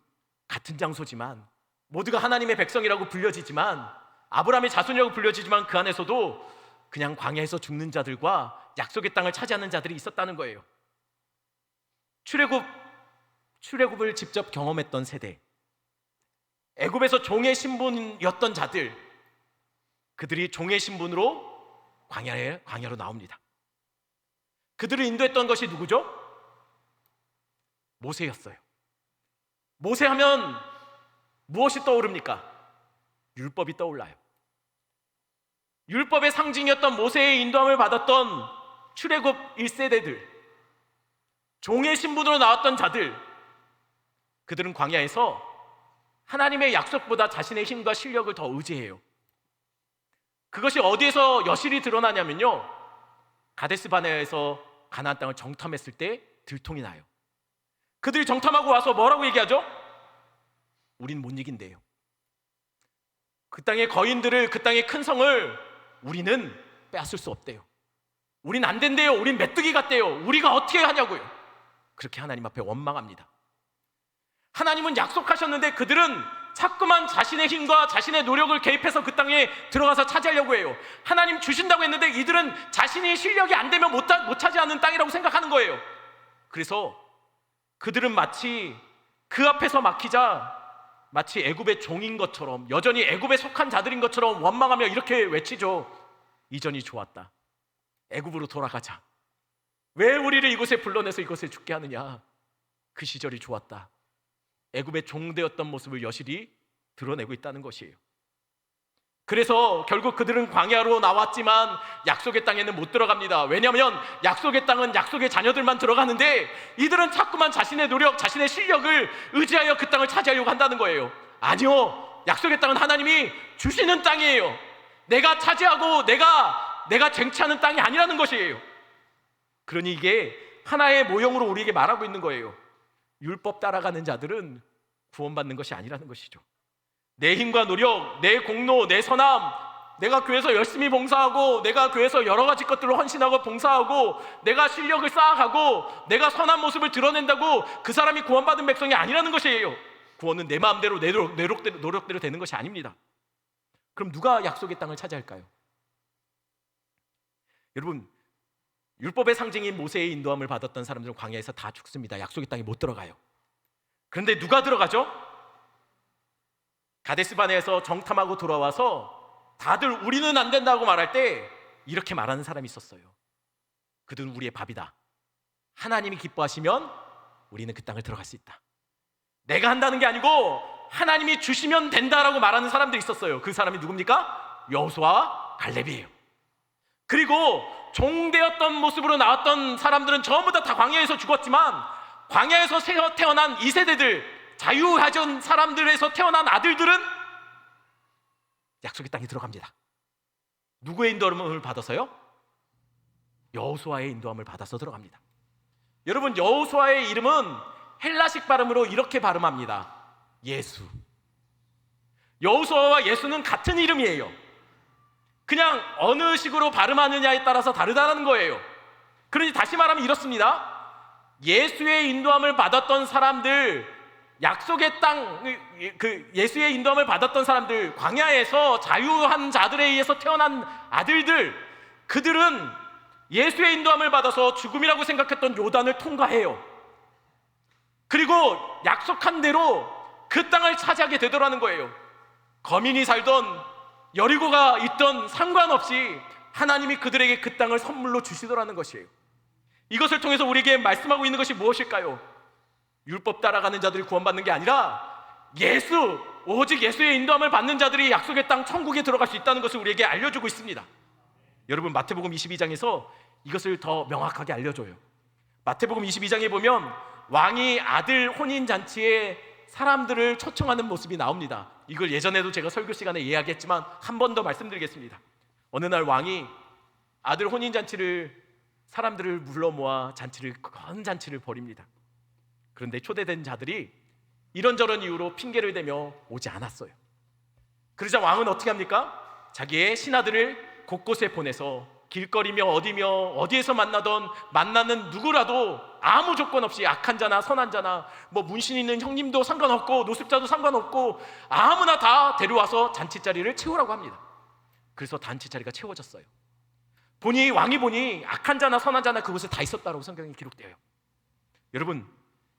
같은 장소지만 모두가 하나님의 백성이라고 불려지지만, 아브라함의 자손이라고 불려지지만 그 안에서도 그냥 광야에서 죽는 자들과 약속의 땅을 차지하는 자들이 있었다는 거예요. 출애굽을 직접 경험했던 세대, 애굽에서 종의 신분이었던 자들, 그들이 종의 신분으로 광야로 나옵니다. 그들을 인도했던 것이 누구죠? 모세였어요. 모세 하면 무엇이 떠오릅니까? 율법이 떠올라요. 율법의 상징이었던 모세의 인도함을 받았던 출애굽 1세대들, 종의 신분으로 나왔던 자들, 그들은 광야에서 하나님의 약속보다 자신의 힘과 실력을 더 의지해요. 그것이 어디에서 여실히 드러나냐면요, 가데스 바네아에서 가나안 땅을 정탐했을 때 들통이 나요. 그들이 정탐하고 와서 뭐라고 얘기하죠? 우린 못 이긴대요. 그 땅의 거인들을, 그 땅의 큰 성을 우리는 빼앗을 수 없대요. 우린 안 된대요. 우린 메뚜기 같대요. 우리가 어떻게 하냐고요. 그렇게 하나님 앞에 원망합니다. 하나님은 약속하셨는데 그들은 자꾸만 자신의 힘과 자신의 노력을 개입해서 그 땅에 들어가서 차지하려고 해요. 하나님 주신다고 했는데 이들은 자신의 실력이 안 되면 못 차지하는 땅이라고 생각하는 거예요. 그래서 그들은 마치 그 앞에서 막히자 마치 애굽의 종인 것처럼, 여전히 애굽에 속한 자들인 것처럼 원망하며 이렇게 외치죠. 이전이 좋았다. 애굽으로 돌아가자. 왜 우리를 이곳에 불러내서 이곳에 죽게 하느냐. 그 시절이 좋았다. 애굽의 종되었던 모습을 여실히 드러내고 있다는 것이에요. 그래서 결국 그들은 광야로 나왔지만 약속의 땅에는 못 들어갑니다. 왜냐하면 약속의 땅은 약속의 자녀들만 들어가는데 이들은 자꾸만 자신의 노력, 자신의 실력을 의지하여 그 땅을 차지하려고 한다는 거예요. 아니요, 약속의 땅은 하나님이 주시는 땅이에요. 내가 차지하고 내가 쟁취하는 땅이 아니라는 것이에요. 그러니 이게 하나의 모형으로 우리에게 말하고 있는 거예요. 율법 따라가는 자들은 구원받는 것이 아니라는 것이죠. 내 힘과 노력, 내 공로, 내 선함, 내가 교회에서 열심히 봉사하고, 내가 교회에서 여러 가지 것들로 헌신하고 봉사하고, 내가 실력을 쌓아가고, 내가 선한 모습을 드러낸다고 그 사람이 구원받은 백성이 아니라는 것이에요. 구원은 내 마음대로, 내 노력대로 되는 것이 아닙니다. 그럼 누가 약속의 땅을 차지할까요? 여러분, 율법의 상징인 모세의 인도함을 받았던 사람들은 광야에서 다 죽습니다. 약속의 땅에 못 들어가요. 그런데 누가 들어가죠? 가데스 바네아에서 정탐하고 돌아와서 다들 우리는 안 된다고 말할 때 이렇게 말하는 사람이 있었어요. 그들은 우리의 밥이다. 하나님이 기뻐하시면 우리는 그 땅을 들어갈 수 있다. 내가 한다는 게 아니고 하나님이 주시면 된다라고 말하는 사람들이 있었어요. 그 사람이 누굽니까? 여호수아와 갈렙이에요. 그리고 종되었던 모습으로 나왔던 사람들은 전부 다 광야에서 죽었지만, 광야에서 태어난 2세대들, 자유하전 사람들에서 태어난 아들들은 약속의 땅에 들어갑니다. 누구의 인도함을 받아서요? 여호수아의 인도함을 받아서 들어갑니다. 여러분, 여호수아의 이름은 헬라식 발음으로 이렇게 발음합니다. 예수. 여호수아와 예수는 같은 이름이에요. 그냥 어느 식으로 발음하느냐에 따라서 다르다는 거예요. 그러니 다시 말하면 이렇습니다. 예수의 인도함을 받았던 사람들, 약속의 땅, 예수의 인도함을 받았던 사람들, 광야에서 자유한 자들에 의해서 태어난 아들들, 그들은 예수의 인도함을 받아서 죽음이라고 생각했던 요단을 통과해요. 그리고 약속한 대로 그 땅을 차지하게 되더라는 거예요. 거민이 살던 여리고가 있던 상관없이 하나님이 그들에게 그 땅을 선물로 주시더라는 것이에요. 이것을 통해서 우리에게 말씀하고 있는 것이 무엇일까요? 율법 따라가는 자들이 구원받는 게 아니라 오직 예수의 인도함을 받는 자들이 약속의 땅 천국에 들어갈 수 있다는 것을 우리에게 알려주고 있습니다. 여러분, 마태복음 22장에서 이것을 더 명확하게 알려줘요. 마태복음 22장에 보면 왕이 아들 혼인잔치에 사람들을 초청하는 모습이 나옵니다. 이걸 예전에도 제가 설교 시간에 이야기했지만 한 번 더 말씀드리겠습니다. 어느 날 왕이 아들 혼인잔치를 사람들을 불러 모아 큰 잔치를 벌입니다. 그런데 초대된 자들이 이런저런 이유로 핑계를 대며 오지 않았어요. 그러자 왕은 어떻게 합니까? 자기의 신하들을 곳곳에 보내서 길거리며 어디에서 만나는 누구라도 아무 조건 없이 악한 자나 선한 자나 문신 있는 형님도 상관없고 노숙자도 상관없고 아무나 다 데려와서 잔치자리를 채우라고 합니다. 그래서 잔치자리가 채워졌어요. 왕이 보니 악한 자나 선한 자나 그곳에 다 있었다고 성경에 기록되어요. 여러분,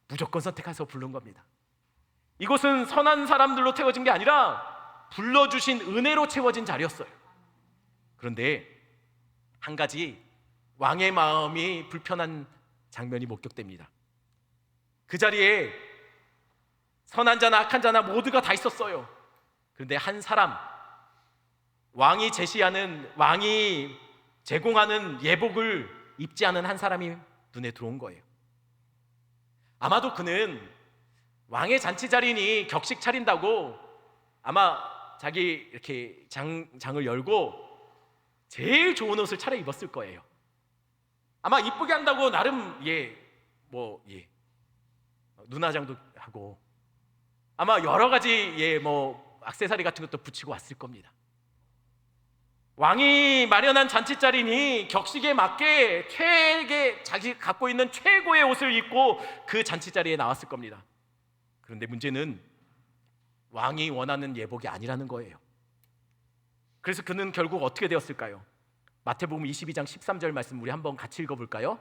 무조건 선택해서 부른 겁니다. 이곳은 선한 사람들로 채워진 게 아니라 불러주신 은혜로 채워진 자리였어요. 그런데 한 가지 왕의 마음이 불편한 장면이 목격됩니다. 그 자리에 선한 자나 악한 자나 모두가 다 있었어요. 그런데 한 사람, 왕이 제공하는 예복을 입지 않은 한 사람이 눈에 들어온 거예요. 아마도 그는 왕의 잔치 자리니 격식 차린다고 아마 자기 이렇게 장을 열고 제일 좋은 옷을 차려입었을 거예요. 아마 이쁘게 한다고 나름 눈화장도 하고 아마 여러 가지 액세서리 같은 것도 붙이고 왔을 겁니다. 왕이 마련한 잔치자리니 격식에 맞게 자기 갖고 있는 최고의 옷을 입고 그 잔치자리에 나왔을 겁니다. 그런데 문제는 왕이 원하는 예복이 아니라는 거예요. 그래서 그는 결국 어떻게 되었을까요? 마태복음 22장 13절 말씀 우리 한번 같이 읽어볼까요?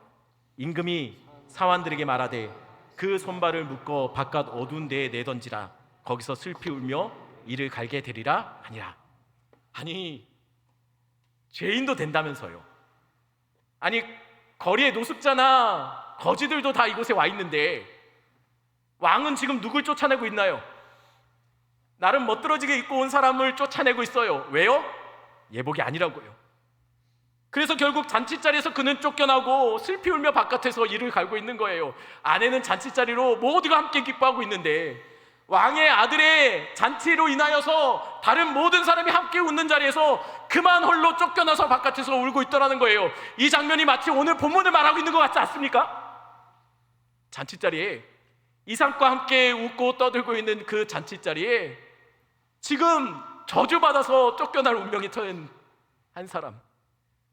임금이 사환들에게 말하되 그 손발을 묶어 바깥 어두운 데에 내던지라. 거기서 슬피 울며 이를 갈게 되리라 하니라. 아니, 죄인도 된다면서요. 아니, 거리에 노숙자나 거지들도 다 이곳에 와 있는데 왕은 지금 누굴 쫓아내고 있나요? 나름 멋들어지게 입고 온 사람을 쫓아내고 있어요. 왜요? 예복이 아니라고요. 그래서 결국 잔치자리에서 그는 쫓겨나고 슬피 울며 바깥에서 이를 갈고 있는 거예요. 아내는 잔치자리로 모두가 함께 기뻐하고 있는데 왕의 아들의 잔치로 인하여서 다른 모든 사람이 함께 웃는 자리에서 그만 홀로 쫓겨나서 바깥에서 울고 있더라는 거예요. 이 장면이 마치 오늘 본문을 말하고 있는 것 같지 않습니까? 잔치자리에 이삭과 함께 웃고 떠들고 있는 그 잔치자리에 지금 저주받아서 쫓겨날 운명이 처한 한 사람,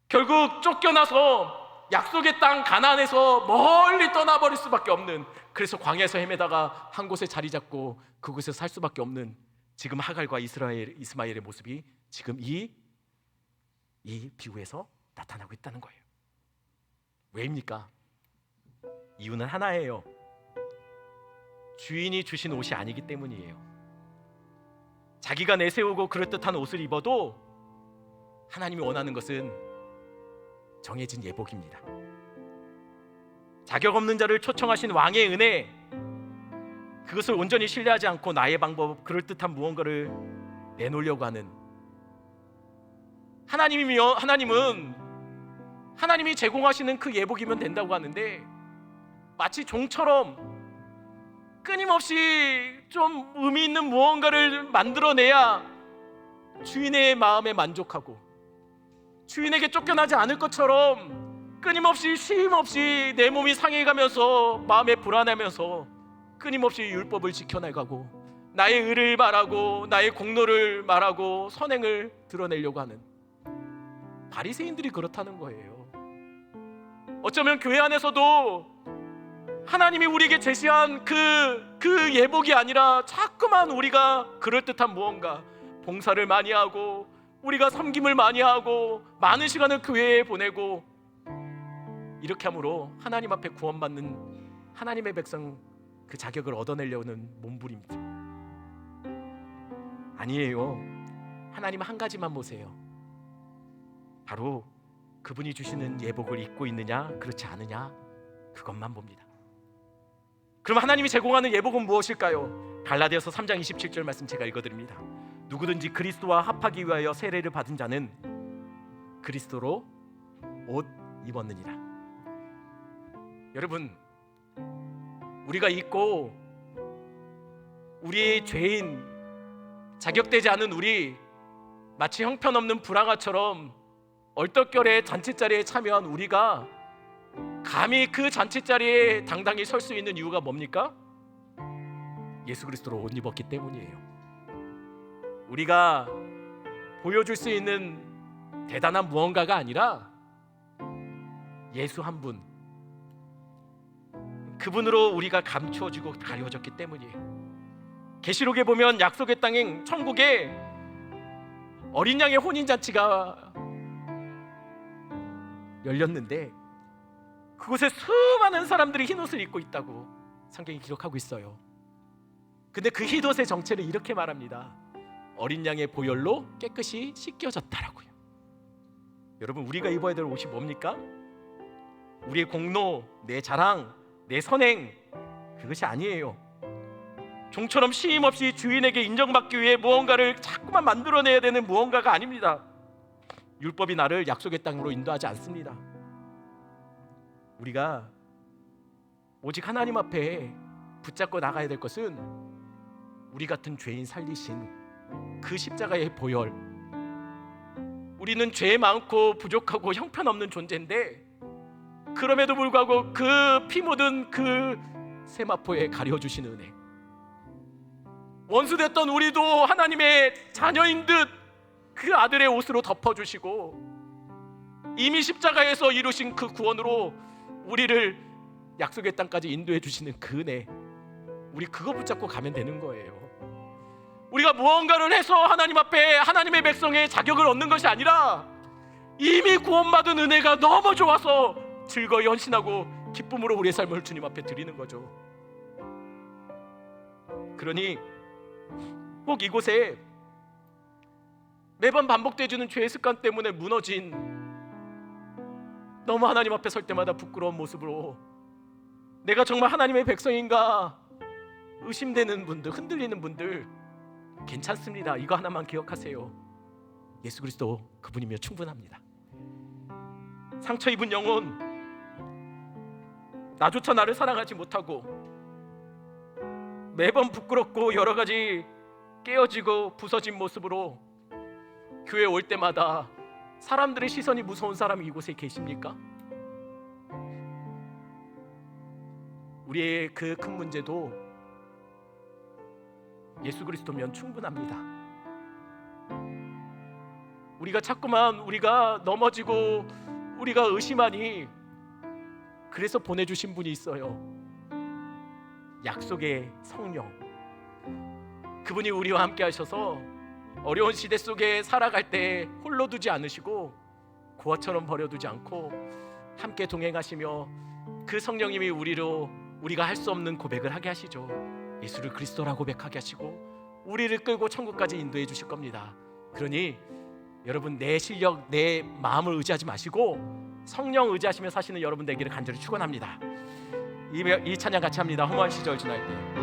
결국 쫓겨나서 약속의 땅 가나안에서 멀리 떠나버릴 수밖에 없는, 그래서 광야에서 헤매다가 한 곳에 자리 잡고 그곳에서 살 수밖에 없는 지금 하갈과 이스마엘의 모습이 지금 이 비유에서 나타나고 있다는 거예요. 왜입니까? 이유는 하나예요. 주인이 주신 옷이 아니기 때문이에요. 자기가 내세우고 그럴듯한 옷을 입어도 하나님이 원하는 것은 정해진 예복입니다. 자격 없는 자를 초청하신 왕의 은혜, 그것을 온전히 신뢰하지 않고 나의 방법, 그럴듯한 무언가를 내놓으려고 하는 하나님은 하나님이 제공하시는 그 예복이면 된다고 하는데 마치 종처럼 끊임없이 좀 의미 있는 무언가를 만들어내야 주인의 마음에 만족하고 주인에게 쫓겨나지 않을 것처럼 끊임없이 쉼없이 내 몸이 상해가면서 마음에 불안하면서 끊임없이 율법을 지켜나가고 나의 의를 말하고 나의 공로를 말하고 선행을 드러내려고 하는 바리새인들이 그렇다는 거예요. 어쩌면 교회 안에서도 하나님이 우리에게 제시한 그 예복이 아니라 자꾸만 우리가 그럴듯한 무언가, 봉사를 많이 하고 우리가 섬김을 많이 하고 많은 시간을 교회에 보내고 이렇게 함으로 하나님 앞에 구원받는 하나님의 백성 그 자격을 얻어내려는 몸부림들. 아니에요. 하나님 한 가지만 보세요. 바로 그분이 주시는 예복을 입고 있느냐 그렇지 않느냐, 그것만 봅니다. 그럼 하나님이 제공하는 예복은 무엇일까요? 갈라디아서 3장 27절 말씀 제가 읽어드립니다. 누구든지 그리스도와 합하기 위하여 세례를 받은 자는 그리스도로 옷 입었느니라. 여러분, 우리가 입고 우리의 죄인, 자격되지 않은 우리, 마치 형편없는 불황아처럼 얼떨결에 잔치자리에 참여한 우리가 감히 그 잔치자리에 당당히 설 수 있는 이유가 뭡니까? 예수 그리스도로 옷 입었기 때문이에요. 우리가 보여줄 수 있는 대단한 무언가가 아니라 예수 한 분, 그분으로 우리가 감추어지고 가려졌기 때문이에요. 계시록에 보면 약속의 땅인 천국에 어린 양의 혼인잔치가 열렸는데 그곳에 수많은 사람들이 흰옷을 입고 있다고 성경이 기록하고 있어요. 근데 그 흰옷의 정체를 이렇게 말합니다. 어린 양의 보혈로 깨끗이 씻겨졌다라고요. 여러분, 우리가 입어야 될 옷이 뭡니까? 우리의 공로, 내 자랑, 내 선행, 그것이 아니에요. 종처럼 쉼 없이 주인에게 인정받기 위해 무언가를 자꾸만 만들어내야 되는 무언가가 아닙니다. 율법이 나를 약속의 땅으로 인도하지 않습니다. 우리가 오직 하나님 앞에 붙잡고 나가야 될 것은 우리 같은 죄인 살리신 그 십자가의 보혈. 우리는 죄 많고 부족하고 형편없는 존재인데 그럼에도 불구하고 그 피 묻은 그 세마포에 가려주신 은혜. 원수됐던 우리도 하나님의 자녀인 듯 그 아들의 옷으로 덮어주시고 이미 십자가에서 이루신 그 구원으로 우리를 약속의 땅까지 인도해 주시는 그 은혜, 우리 그거 붙잡고 가면 되는 거예요. 우리가 무언가를 해서 하나님 앞에 하나님의 백성의 자격을 얻는 것이 아니라 이미 구원받은 은혜가 너무 좋아서 즐거이 헌신하고 기쁨으로 우리의 삶을 주님 앞에 드리는 거죠. 그러니 꼭 이곳에 매번 반복되어지는 죄의 습관 때문에 무너진, 너무 하나님 앞에 설 때마다 부끄러운 모습으로 내가 정말 하나님의 백성인가 의심되는 분들, 흔들리는 분들 괜찮습니다. 이거 하나만 기억하세요. 예수 그리스도 그분이면 충분합니다. 상처 입은 영혼, 나조차 나를 사랑하지 못하고 매번 부끄럽고 여러 가지 깨어지고 부서진 모습으로 교회 올 때마다 사람들의 시선이 무서운 사람이 이곳에 계십니까? 우리의 그 큰 문제도 예수 그리스도면 충분합니다. 우리가 자꾸만 우리가 넘어지고 우리가 의심하니 그래서 보내주신 분이 있어요. 약속의 성령. 그분이 우리와 함께 하셔서 어려운 시대 속에 살아갈 때 홀로 두지 않으시고 고아처럼 버려두지 않고 함께 동행하시며 그 성령님이 우리가 할 수 없는 고백을 하게 하시죠. 예수를 그리스도라고 고백하게 하시고 우리를 끌고 천국까지 인도해 주실 겁니다. 그러니 여러분, 내 실력, 내 마음을 의지하지 마시고 성령 의지하시며 사시는 여러분 되기를 간절히 축원합니다. 이 찬양 같이 합니다. 허무한 시절 지날 때.